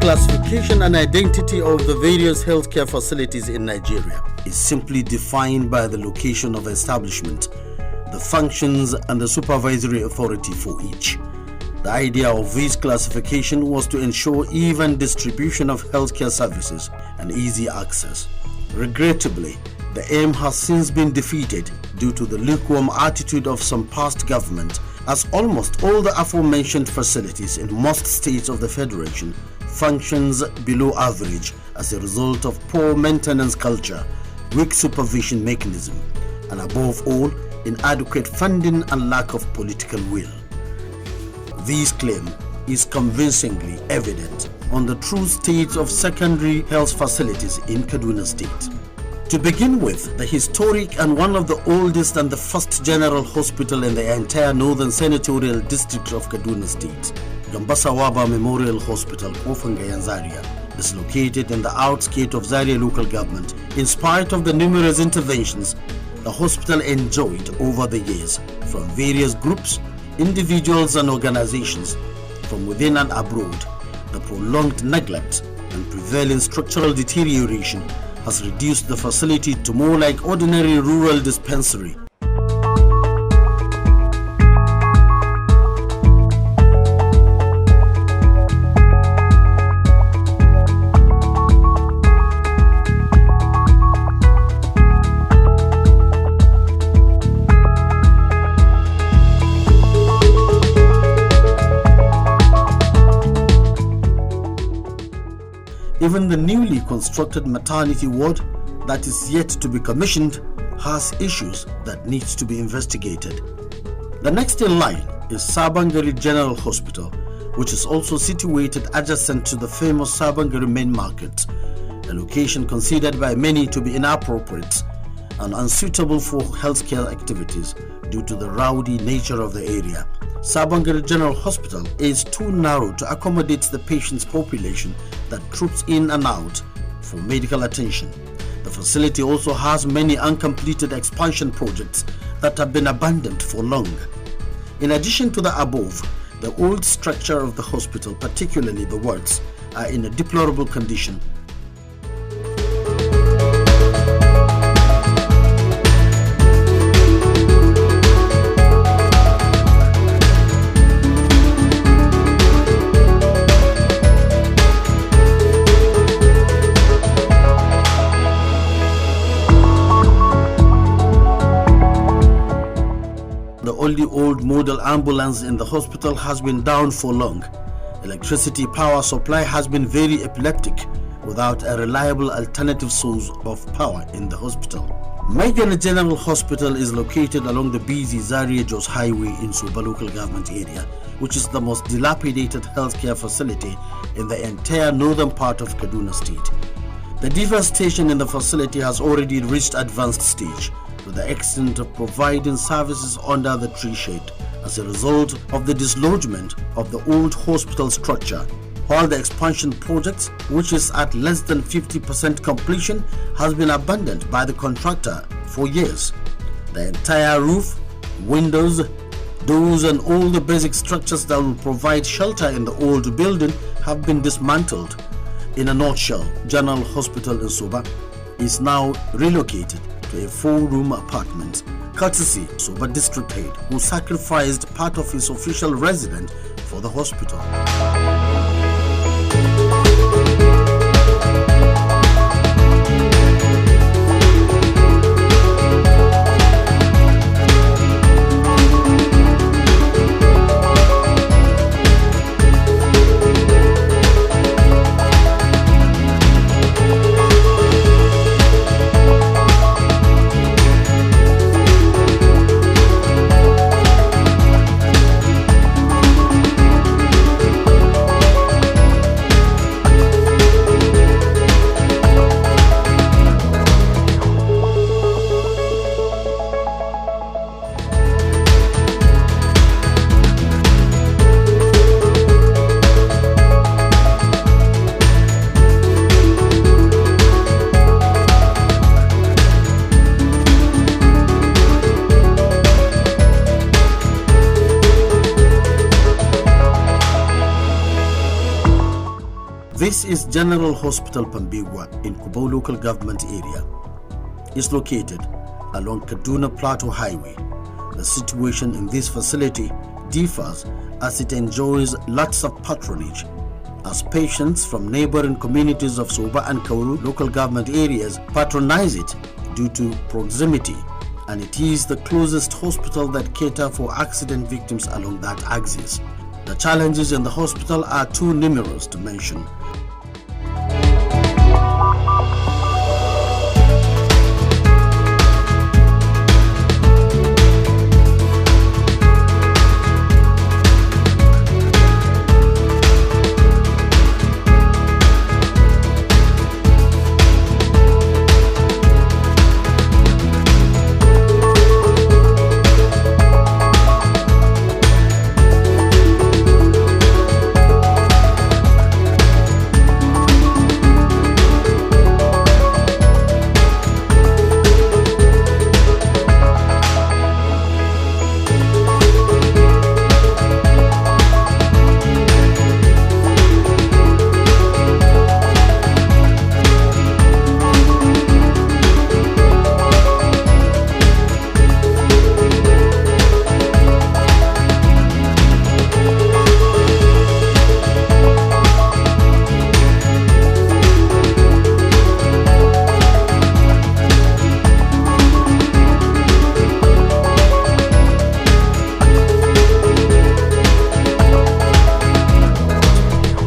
classification and identity of the various healthcare facilities in Nigeria is simply defined by the location of establishment, the functions and the supervisory authority for each. The idea of this classification was to ensure even distribution of healthcare services and easy access. Regrettably, the aim has since been defeated due to the lukewarm attitude of some past government, as almost all the aforementioned facilities in most states of the Federation functions below average as a result of poor maintenance culture, weak supervision mechanism, and above all, inadequate funding and lack of political will. This claim is convincingly evident on the true state of secondary health facilities in Kaduna State. To begin with, the historic and one of the oldest and the first general hospital in the entire northern senatorial district of Kaduna State, Gambasawaba Memorial Hospital, Kofangayan, Zaria, is located in the outskirts of Zaria local government. In spite of the numerous interventions the hospital enjoyed over the years from various groups, individuals and organizations from within and abroad, the prolonged neglect and prevailing structural deterioration has reduced the facility to more like ordinary rural dispensary. Even the newly constructed maternity ward that is yet to be commissioned has issues that needs to be investigated. The next in line is Sabangari General Hospital, which is also situated adjacent to the famous Sabangari main market, a location considered by many to be inappropriate and unsuitable for healthcare activities due to the rowdy nature of the area. Sabangari General Hospital is too narrow to accommodate the patient's population that troops in and out for medical attention. The facility also has many uncompleted expansion projects that have been abandoned for long. In addition to the above, the old structure of the hospital, particularly the wards, are in a deplorable condition. The only old model ambulance in the hospital has been down for long. Electricity power supply has been very epileptic without a reliable alternative source of power in the hospital. Maigana General Hospital is located along the busy Zaria-Jos Highway in Suba local government area, which is the most dilapidated healthcare facility in the entire northern part of Kaduna State. The devastation in the facility has already reached advanced stage, to the extent of providing services under the tree shade as a result of the dislodgement of the old hospital structure, while the expansion project, which is at less than 50% completion, has been abandoned by the contractor for years. The entire roof, windows, doors and all the basic structures that will provide shelter in the old building have been dismantled. In a nutshell, General Hospital in Suba is now relocated to a 4-room apartment, courtesy Suba District Head, who sacrificed part of his official residence for the hospital. This is General Hospital Pambigwa in Kubo local government area. It's located along Kaduna Plateau Highway. The situation in this facility differs as it enjoys lots of patronage, as patients from neighboring communities of Soba and Kauru local government areas patronize it due to proximity, and it is the closest hospital that cater for accident victims along that axis. The challenges in the hospital are too numerous to mention.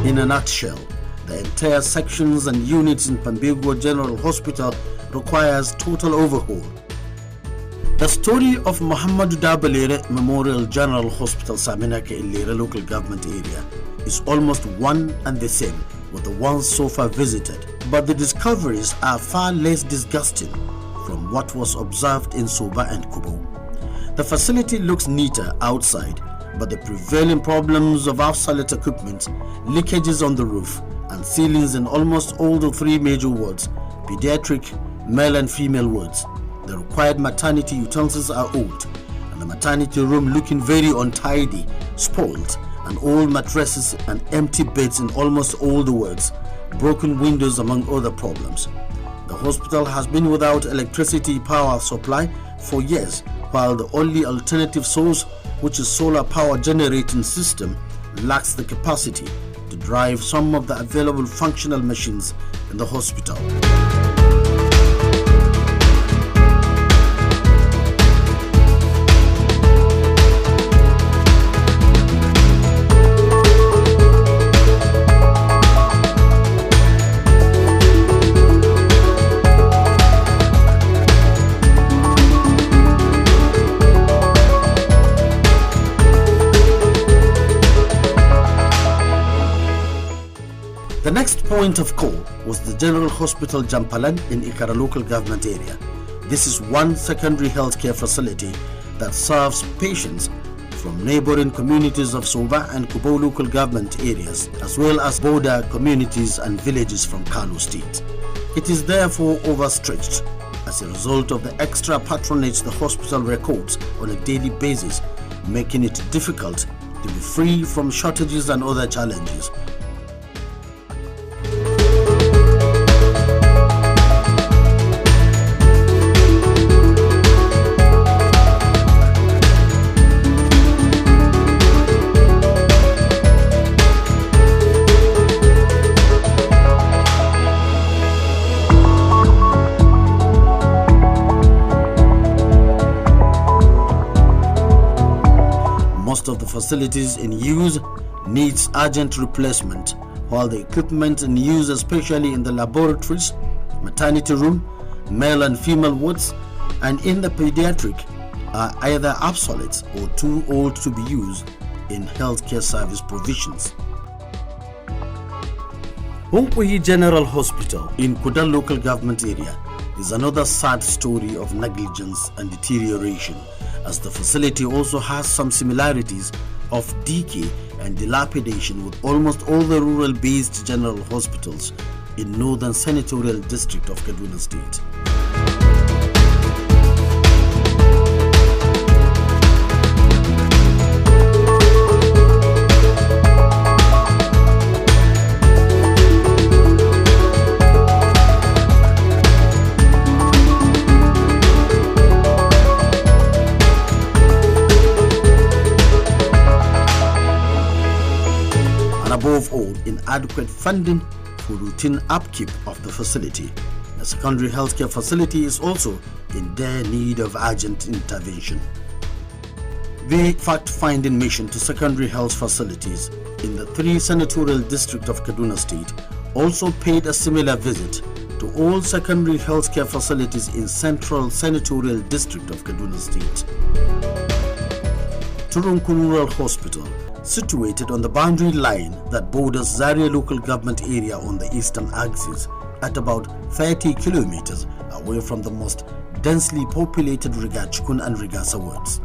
In a nutshell, the entire sections and units in Pambigwa General Hospital requires total overhaul. The story of Muhammadu Dabalere Memorial General Hospital Saminaka in Lera local government area is almost one and the same with the ones so far visited, but the discoveries are far less disgusting from what was observed in Soba and Kubo. The facility looks neater outside, but the prevailing problems of obsolete equipment, leakages on the roof, and ceilings in almost all the three major wards, pediatric, male and female wards. The required maternity utensils are old, and the maternity room looking very untidy, spoiled, and old mattresses and empty beds in almost all the wards, broken windows among other problems. The hospital has been without electricity power supply for years, while the only alternative source, which is solar power generating system, lacks the capacity to drive some of the available functional machines in the hospital. The next point of call was the General Hospital Jampalan in Ikara local government area. This is one secondary healthcare facility that serves patients from neighboring communities of Soba and Kubo local government areas, as well as border communities and villages from Kaduna State. It is therefore overstretched as a result of the extra patronage the hospital records on a daily basis, making it difficult to be free from shortages and other challenges. Most of the facilities in use needs urgent replacement, while the equipment in use, especially in the laboratories, maternity room, male and female wards, and in the pediatric, are either obsolete or too old to be used in healthcare service provisions. Hunkuyi General Hospital in Kudal local government area is another sad story of negligence and deterioration, as the facility also has some similarities of decay and dilapidation with almost all the rural-based general hospitals in northern senatorial district of Kaduna State. and above all, inadequate funding for routine upkeep of the facility. The secondary healthcare facility is also in dire need of urgent intervention. The fact-finding mission to secondary health facilities in the 3 senatorial districts of Kaduna State also paid a similar visit to all secondary healthcare facilities in Central Senatorial District of Kaduna State. Turunku Rural Hospital, situated on the boundary line that borders Zaria local government area on the eastern axis, at about 30 kilometers away from the most densely populated Rigachukun and Rigasa wards.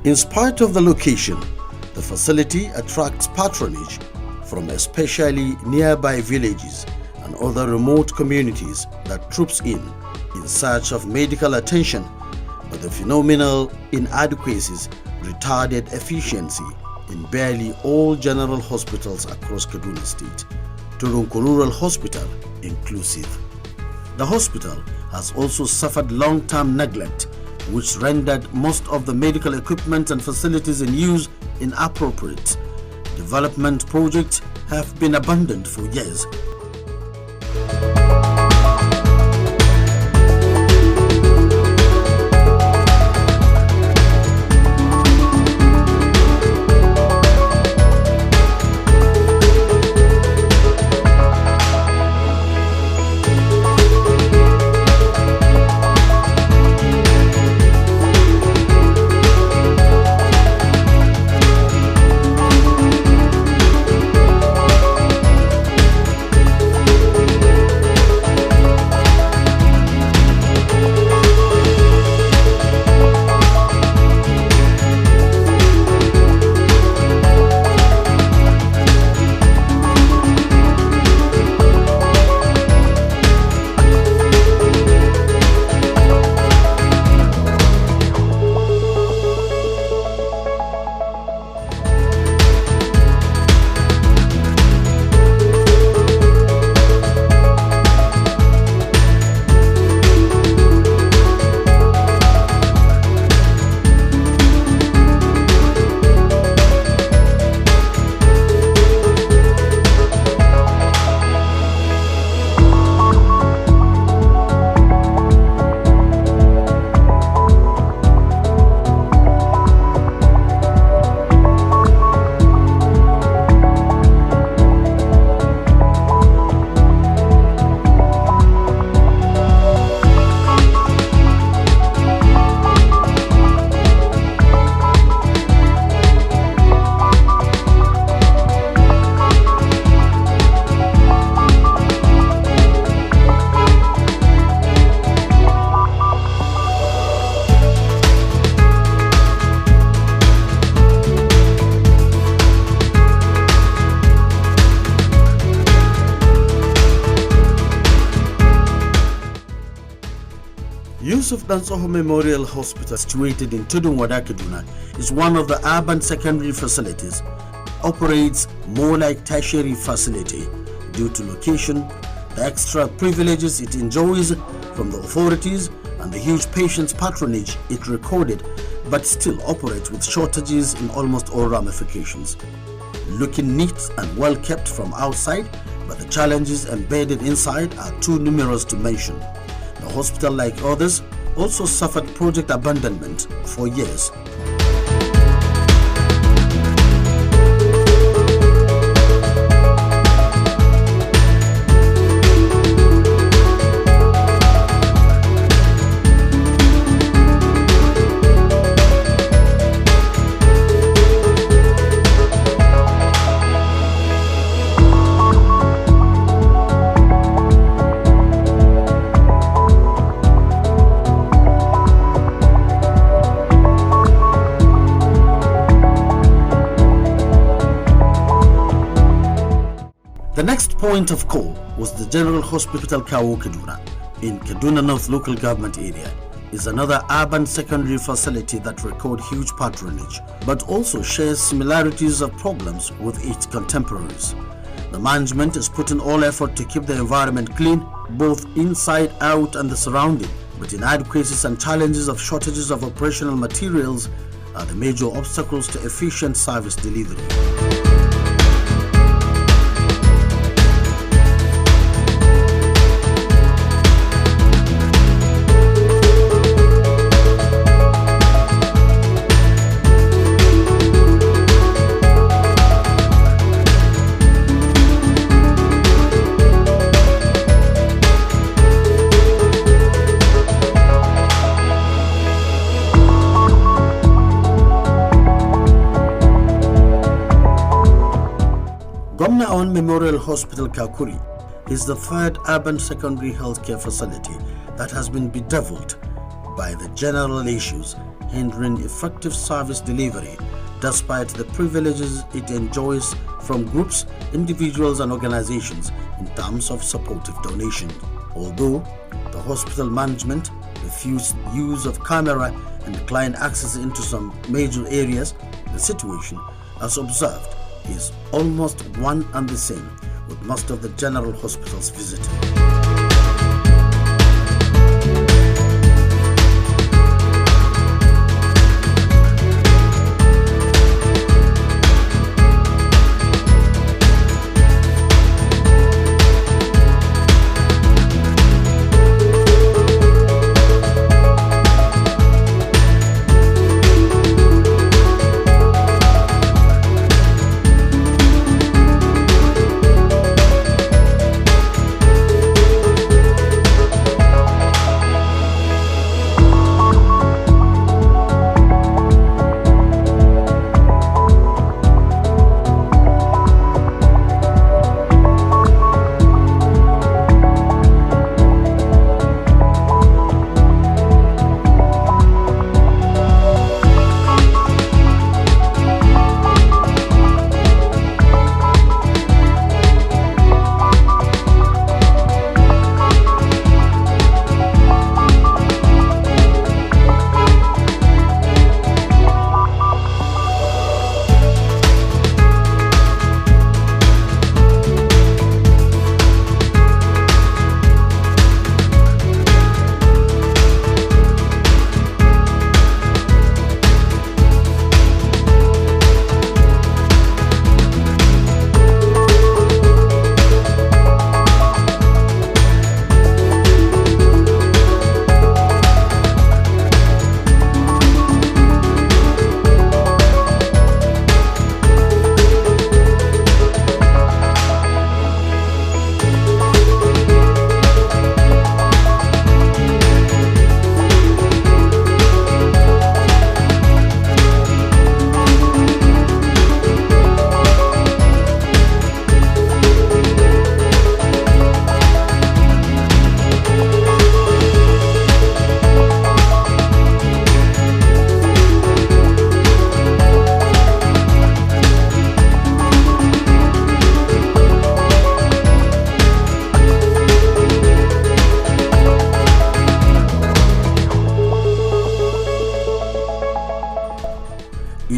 In spite of the location, the facility attracts patronage from especially nearby villages and other remote communities that troops in search of medical attention, but the phenomenal inadequacies retarded efficiency in barely all general hospitals across Kaduna State, Turunku Rural Hospital inclusive. The hospital has also suffered long-term neglect, which rendered most of the medical equipment and facilities in use inappropriate. Development projects have been abandoned for years. Yusuf Dansoho Memorial Hospital, situated in Tudunwada, Kaduna, is one of the urban secondary facilities. Operates more like tertiary facility due to location, the extra privileges it enjoys from the authorities, and the huge patients' patronage it recorded, but still operates with shortages in almost all ramifications. Looking neat and well kept from outside, but the challenges embedded inside are too numerous to mention. The hospital, like others, also suffered project abandonment for years. The next point of call was the General Hospital Kawo Kaduna in Kaduna North local government area. Is another urban secondary facility that record huge patronage, but also shares similarities of problems with its contemporaries. The management is putting all effort to keep the environment clean, both inside, out and the surrounding, but inadequacies and challenges of shortages of operational materials are the major obstacles to efficient service delivery. Gomna Awan Memorial Hospital Kakuri is the third urban secondary healthcare facility that has been bedeviled by the general issues hindering effective service delivery despite the privileges it enjoys from groups, individuals and organizations in terms of supportive donations. Although the hospital management refused use of camera and declined access into some major areas, the situation, as observed, is almost one and the same with most of the general hospitals visited.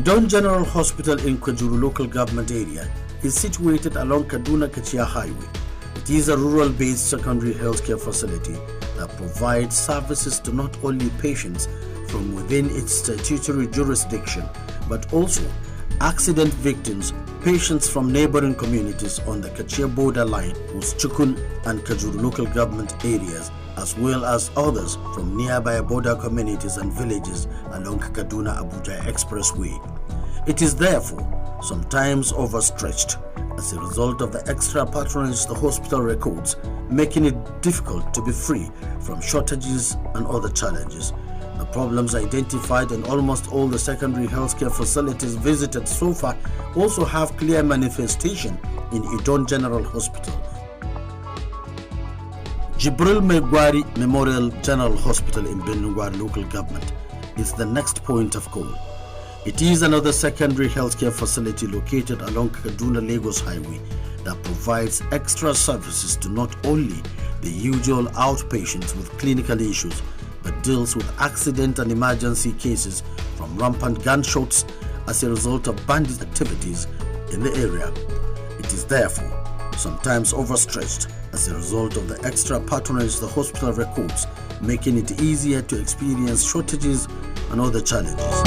Idon General Hospital in Kwajuru local government area is situated along Kaduna-Kachia Highway. It is a rural-based secondary healthcare facility that provides services to not only patients from within its statutory jurisdiction, but also accident victims, patients from neighboring communities on the Kachia borderline, Chukun and Kajuru local government areas, as well as others from nearby border communities and villages along Kaduna-Abuja Expressway. It is therefore sometimes overstretched as a result of the extra patronage the hospital records, making it difficult to be free from shortages and other challenges. The problems identified in almost all the secondary healthcare facilities visited so far also have clear manifestation in Idon General Hospital. Jibril Megwari Memorial General Hospital in Benugwari local government is the next point of call. It is another secondary healthcare facility located along Kaduna-Lagos Highway that provides extra services to not only the usual outpatients with clinical issues, but deals with accident and emergency cases from rampant gunshots as a result of bandit activities in the area. It is therefore sometimes overstretched as a result of the extra patronage the hospital records, making it easier to experience shortages and other challenges.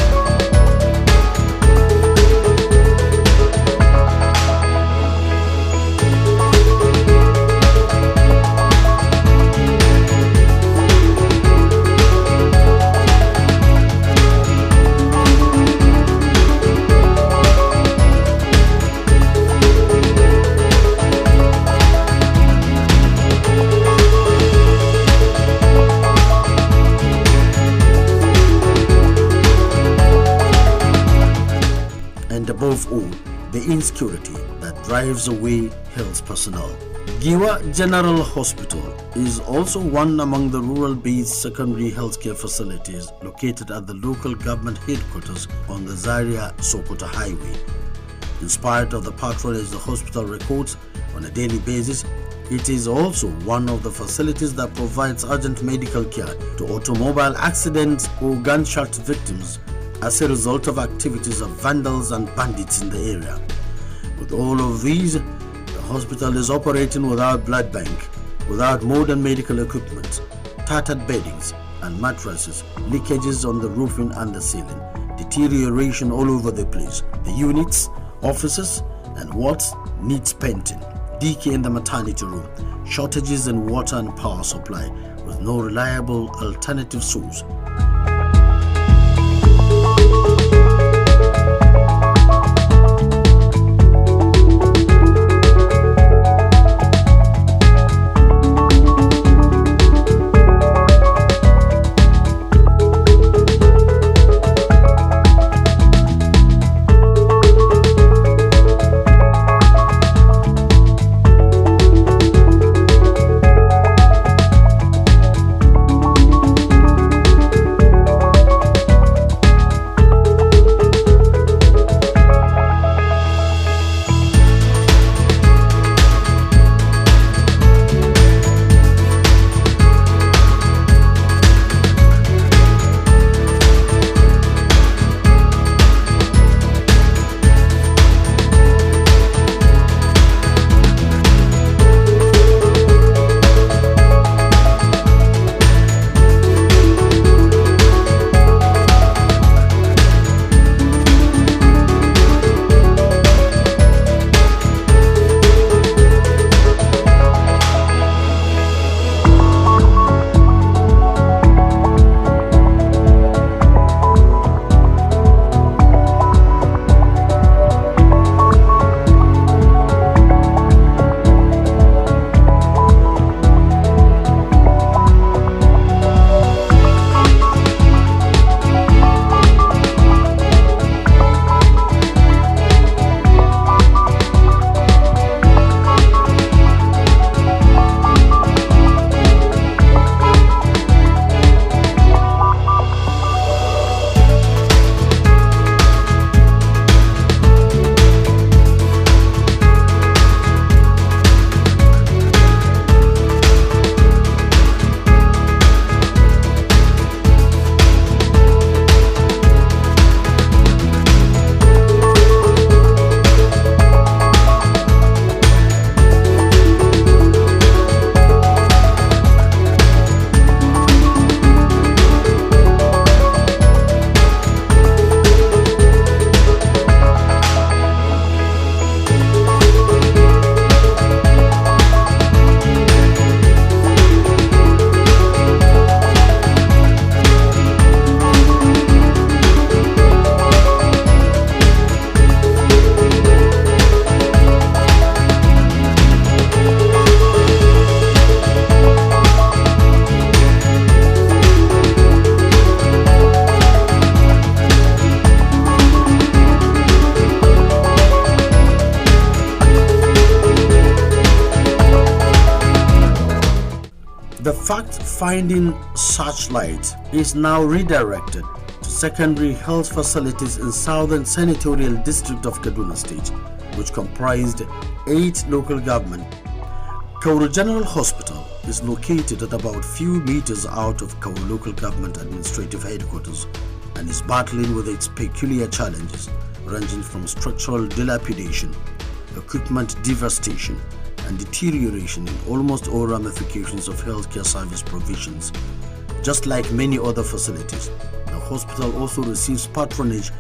the insecurity that drives away health personnel. Giwa General Hospital is also one among the rural-based secondary healthcare facilities located at the local government headquarters on the Zaria-Sokoto Highway. In spite of the patronage the hospital records on a daily basis, it is also one of the facilities that provides urgent medical care to automobile accidents or gunshot victims as a result of activities of vandals and bandits in the area. With all of these, the hospital is operating without blood bank, without modern medical equipment, tattered beddings and mattresses, leakages on the roofing and the ceiling, deterioration all over the place. The units, offices and wards needs painting, decay in the maternity room, shortages in water and power supply with no reliable alternative source. The fact-finding searchlight is now redirected to secondary health facilities in Southern Senatorial District of Kaduna State, which comprised 8 local governments. Kauru General Hospital is located at about few meters out of Kauru Local Government Administrative Headquarters and is battling with its peculiar challenges ranging from structural dilapidation, equipment devastation, and deterioration in almost all ramifications of healthcare service provisions. Just like many other facilities, the hospital also receives patronage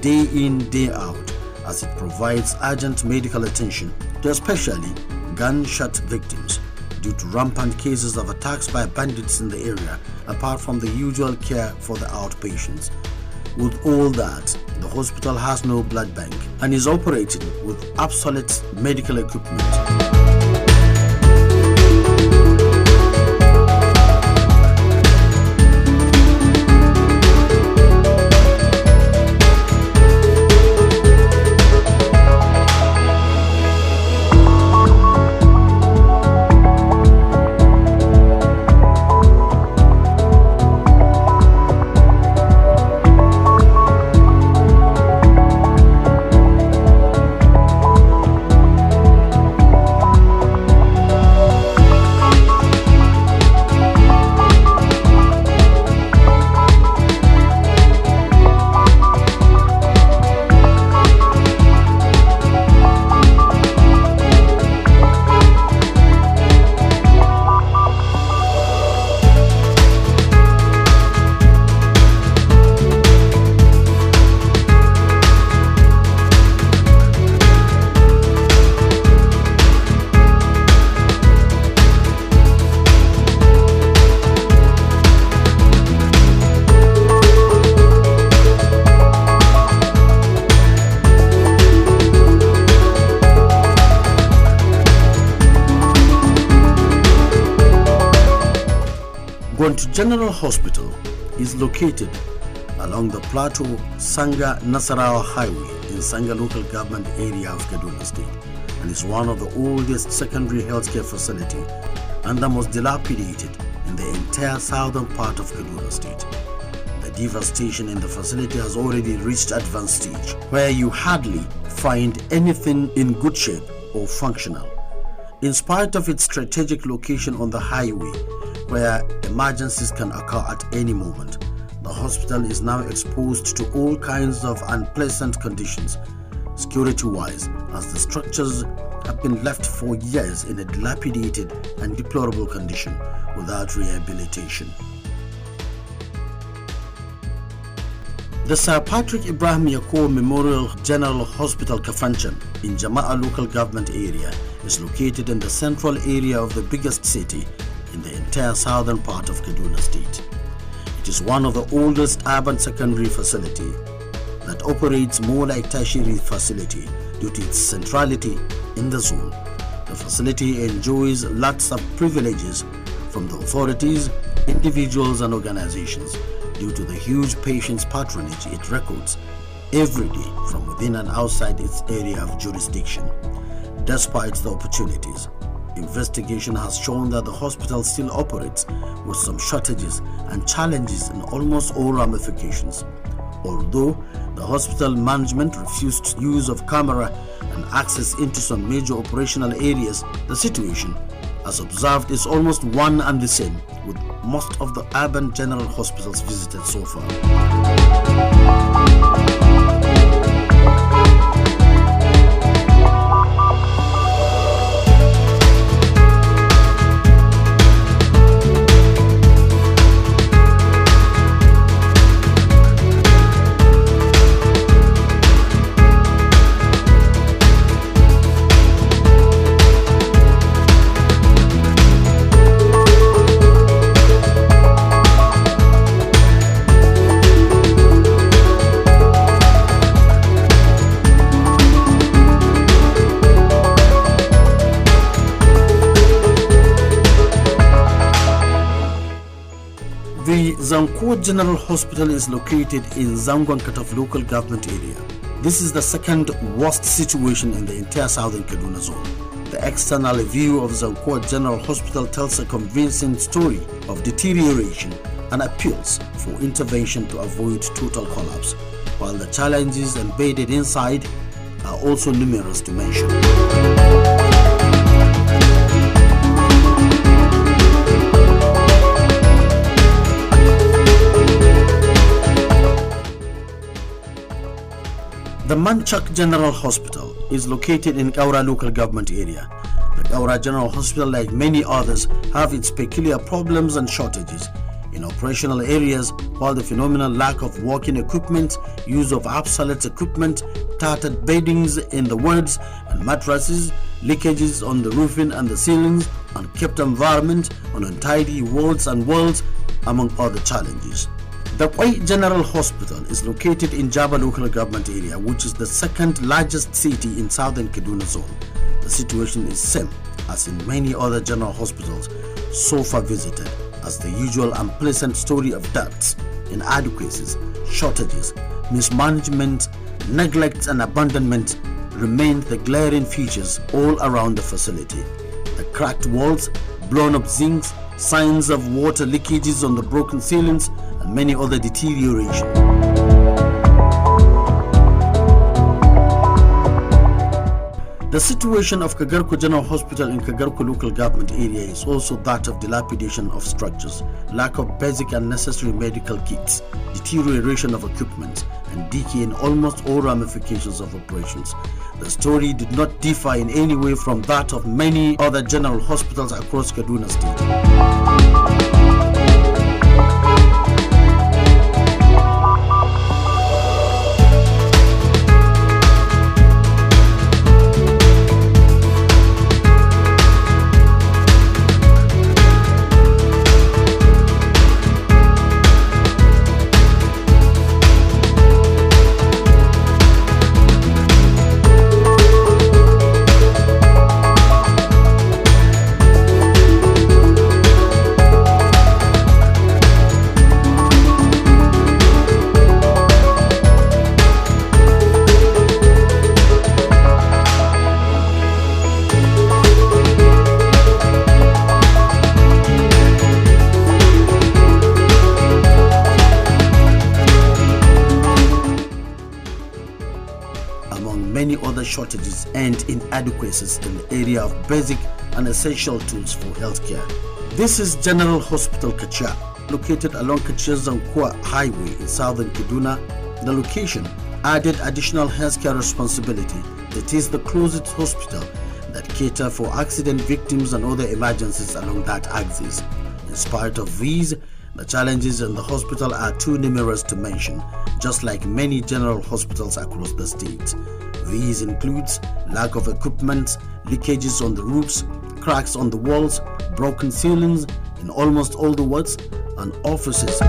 day in, day out as it provides urgent medical attention to especially gunshot victims due to rampant cases of attacks by bandits in the area, apart from the usual care for the outpatients. With all that, the hospital has no blood bank and is operating with obsolete medical equipment. Bontu General Hospital is located along the Plateau Sanga Nasarawa Highway in Sanga local government area of Kaduna State, and is one of the oldest secondary healthcare facility and the most dilapidated in the entire southern part of Kaduna State. The devastation in the facility has already reached advanced stage, where you hardly find anything in good shape or functional. In spite of its strategic location on the highway, where emergencies can occur at any moment, the hospital is now exposed to all kinds of unpleasant conditions, security-wise, as the structures have been left for years in a dilapidated and deplorable condition without rehabilitation. The Sir Patrick Ibrahim Yakob Memorial General Hospital Kafanchan in Jama'a local government area is located in the central area of the biggest city in the entire southern part of Kaduna State. It is one of the oldest urban secondary facility that operates more like tertiary facility due to its centrality in the zone. The facility enjoys lots of privileges from the authorities, individuals and organizations due to the huge patients patronage it records every day from within and outside its area of jurisdiction. Despite the opportunities, investigation has shown that the hospital still operates with some shortages and challenges in almost all ramifications. Although the hospital management refused use of camera and access into some major operational areas, the situation, as observed, is almost one and the same with most of the urban general hospitals visited so far. The Zankuwa General Hospital is located in Zangwankataf local government area. This is the second worst situation in the entire southern Kaduna zone. The external view of Zankuwa General Hospital tells a convincing story of deterioration and appeals for intervention to avoid total collapse, while the challenges embedded inside are also numerous to mention. The Manchak General Hospital is located in Kaura local government area. The Kaura General Hospital, like many others, have its peculiar problems and shortages in operational areas, while the phenomenal lack of working equipment, use of obsolete equipment, tattered beddings in the wards and mattresses, leakages on the roofing and the ceilings, unkept environment on untidy wards and walls, among other challenges. The Kwai General Hospital is located in Jaba local government area, which is the second largest city in southern Kaduna zone. The situation is same as in many other general hospitals so far visited, as the usual unpleasant story of deaths, inadequacies, shortages, mismanagement, neglect and abandonment remain the glaring features all around the facility. The cracked walls, blown up zincs, signs of water leakages on the broken ceilings, and many other deterioration. The situation of Kagarko General Hospital in Kagarko local government area is also that of dilapidation of structures, lack of basic and necessary medical kits, deterioration of equipment, and decay in almost all ramifications of operations. The story did not differ in any way from that of many other general hospitals across Kaduna State. shortages and inadequacies in the area of basic and essential tools for healthcare. This is General Hospital Kachia, located along Kachia-Zankwa Highway in southern Kaduna. The location added additional healthcare responsibility. It is the closest hospital that cater for accident victims and other emergencies along that axis. In spite of these, the challenges in the hospital are too numerous to mention, just like many general hospitals across the state. These includes lack of equipment, leakages on the roofs, cracks on the walls, broken ceilings in almost all the wards and offices.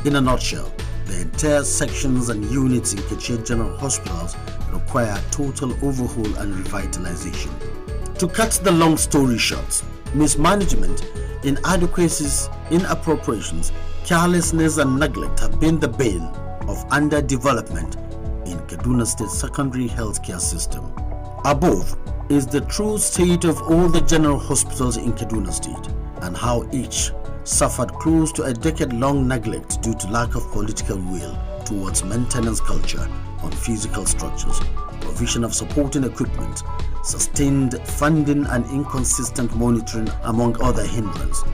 In a nutshell, the entire sections and units in Kachia General Hospitals require total overhaul and revitalization. To cut the long story short, mismanagement, inadequacies, inappropriations, carelessness and neglect have been the bane of underdevelopment in Kaduna State secondary healthcare system. Above is the true state of all the general hospitals in Kaduna State and how each suffered close to a decade-long neglect due to lack of political will towards maintenance culture on physical structures, provision of supporting equipment, sustained funding and inconsistent monitoring among other hindrances.